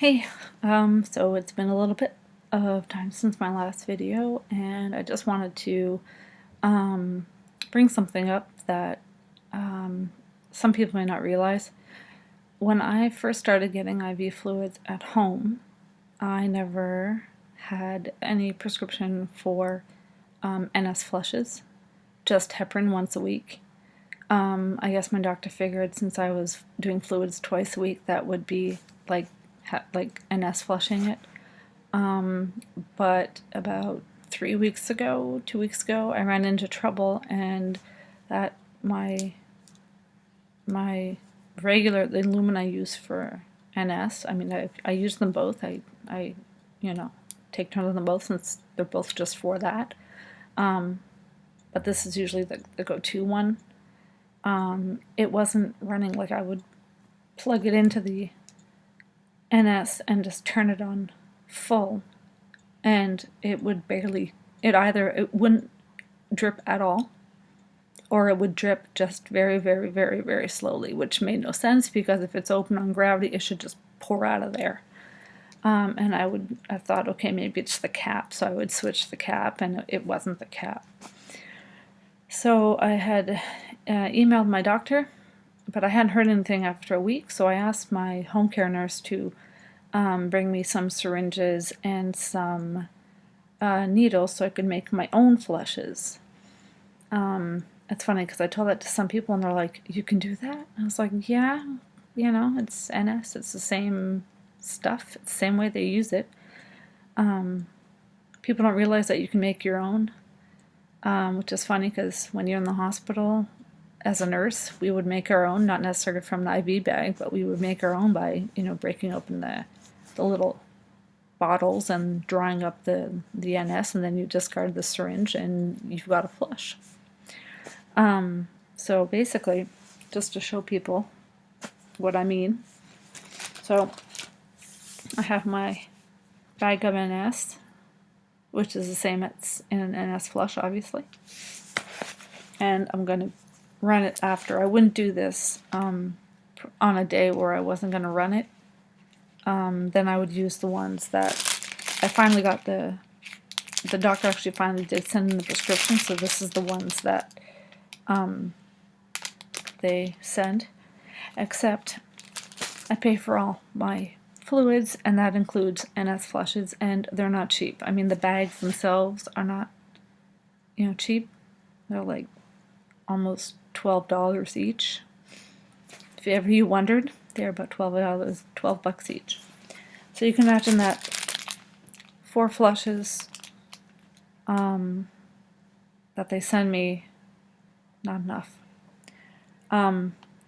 Hey, so it's been a little bit of time since my last video, and I just wanted to bring something up that some people may not realize. When I first started getting IV fluids at home, I never had any prescription for NS flushes, just heparin once a week. I guess my doctor figured since I was doing fluids twice a week, that would be like NS flushing it. But about 2 weeks ago, I ran into trouble, and that my regular, the lumen I use for NS, I mean, I use them both. I take turns on them both since they're both just for that. But this is usually the go-to one. It wasn't running. Like, I would plug it into the NS and just turn it on full, and it would barely, it wouldn't drip at all, or it would drip just very, very, very, very slowly, which made no sense because if it's open on gravity, it should just pour out of there. And I thought, okay, maybe it's the cap, so I would switch the cap, and it wasn't the cap. So I had emailed my doctor, but I hadn't heard anything after a week, so I asked my home care nurse to bring me some syringes and some needles so I could make my own flushes. It's funny because I told that to some people and they're like, "You can do that?" I was like, "Yeah, it's NS, it's the same stuff, it's the same way they use it." People don't realize that you can make your own, which is funny because when you're in the hospital as a nurse, we would make our own, not necessarily from the IV bag, but we would make our own by, breaking open the little bottles and drawing up the NS, and then you discard the syringe and you've got a flush. So basically, just to show people what I mean, so I have my bag of NS, which is the same as in an NS flush, obviously, and I'm going to run it after. I wouldn't do this on a day where I wasn't going to run it. Then I would use the ones that I finally got. The doctor actually finally did send in the prescription, so this is the ones that they send, except I pay for all my fluids, and that includes NS flushes, and they're not cheap. I mean, the bags themselves are not, cheap. They're like almost $12 each. If ever you wondered, they're about $12 each. So you can imagine that 4 flushes that they send me, not enough.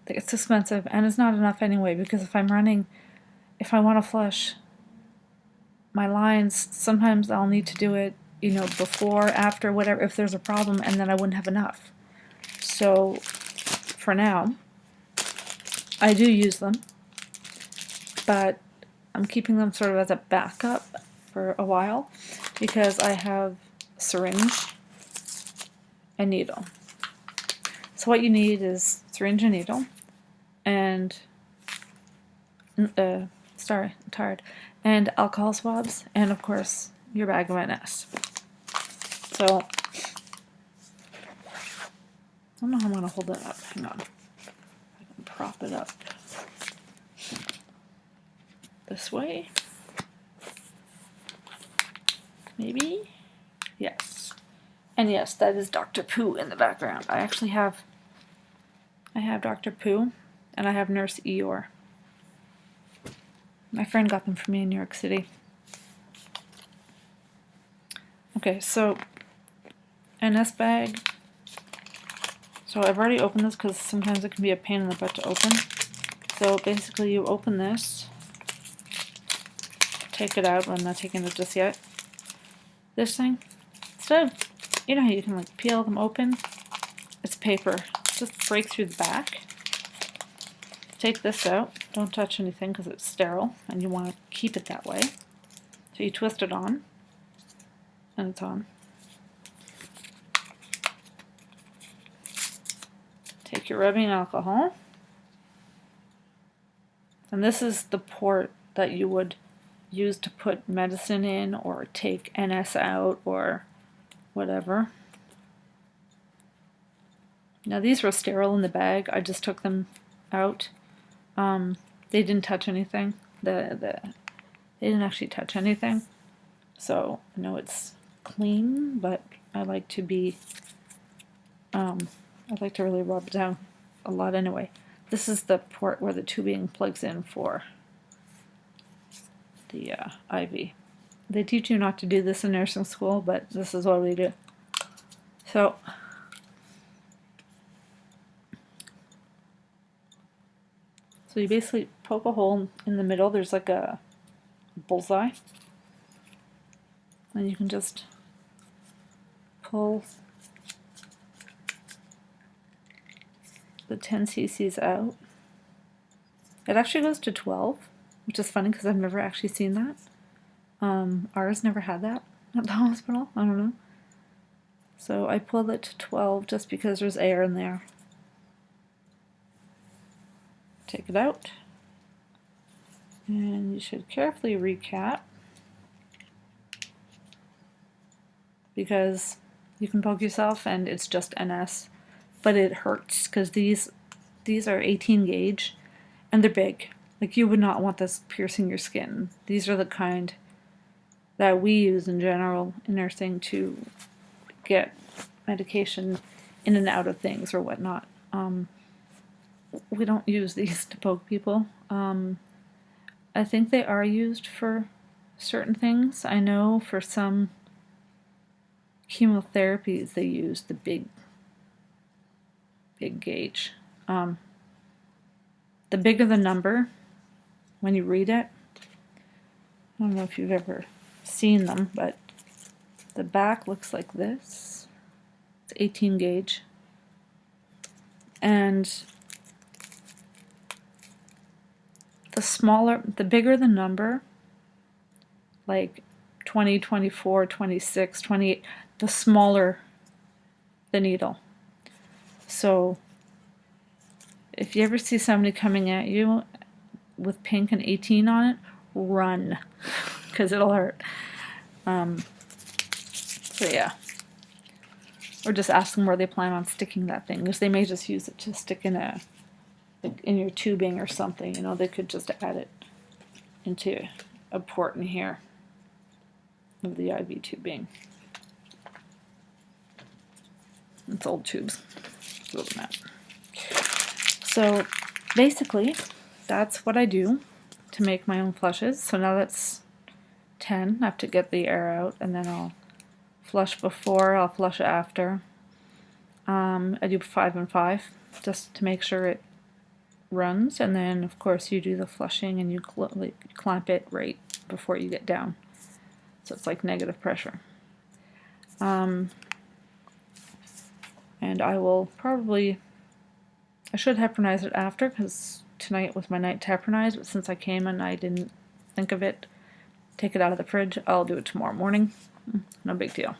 It's expensive, and it's not enough anyway, because if I want to flush my lines, sometimes I'll need to do it, before, after, whatever, if there's a problem, and then I wouldn't have enough. So for now, I do use them, but I'm keeping them sort of as a backup for a while because I have syringe and needle. So what you need is syringe and needle, and sorry, I'm tired, and alcohol swabs, and of course your bag of NS. So I don't know how I'm going to hold it up. Hang on. I can prop it up this way. Maybe? Yes. And yes, that is Dr. Pooh in the background. I have Dr. Pooh, and I have Nurse Eeyore. My friend got them for me in New York City. Okay, so NS bag. So I've already opened this because sometimes it can be a pain in the butt to open. So basically you open this, take it out, but I'm not taking it just yet. This thing, instead of, how you can like peel them open, it's paper. Just break through the back. Take this out, don't touch anything because it's sterile and you want to keep it that way. So you twist it on, and it's on. Take your rubbing alcohol, and this is the port that you would use to put medicine in or take NS out or whatever. Now these were sterile in the bag. I just took them out. They didn't touch anything. They didn't actually touch anything. So I know it's clean, but I like to be I like to really rub it down a lot anyway. This is the port where the tubing plugs in for the IV. They teach you not to do this in nursing school, but this is what we do. So you basically poke a hole in the middle. There's like a bullseye. And you can just pull the 10 cc's out. It actually goes to 12, which is funny because I've never actually seen that. Ours never had that at the hospital. I don't know. So I pulled it to 12 just because there's air in there. Take it out. And you should carefully recap, because you can poke yourself and it's just NS, but it hurts because these are 18 gauge and they're big. Like, you would not want this piercing your skin. These are the kind that we use in general in nursing to get medication in and out of things or whatnot. We don't use these to poke people. I think they are used for certain things. I know for some chemotherapies they use the big gauge. The bigger the number, when you read it, I don't know if you've ever seen them, but the back looks like this. It's 18 gauge. And the bigger the number, like 20, 24, 26, 28, the smaller the needle. So if you ever see somebody coming at you with pink and 18 on it, run, because it'll hurt. So yeah. Or just ask them where they plan on sticking that thing, because they may just use it to stick in your tubing or something. You know, they could just add it into a port in here of the IV tubing. It's old tubes. So basically, that's what I do to make my own flushes. So now that's 10. I have to get the air out, and then I'll flush before, I'll flush after. I do 5 and 5 just to make sure it runs, and then of course you do the flushing and you clamp it right before you get down, so it's like negative pressure. And I will probably, I should heparinize it after, because tonight was my night to heparinize, but since I came and I didn't think of it, take it out of the fridge, I'll do it tomorrow morning. No big deal.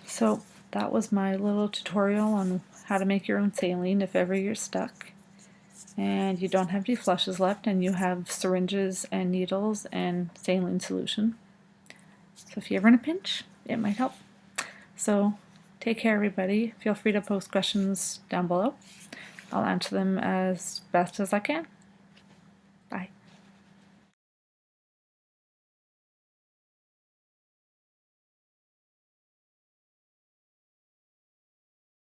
So that was my little tutorial on how to make your own saline if ever you're stuck and you don't have any flushes left and you have syringes and needles and saline solution. So if you're ever in a pinch, it might help. So take care, everybody. Feel free to post questions down below. I'll answer them as best as I can. Bye.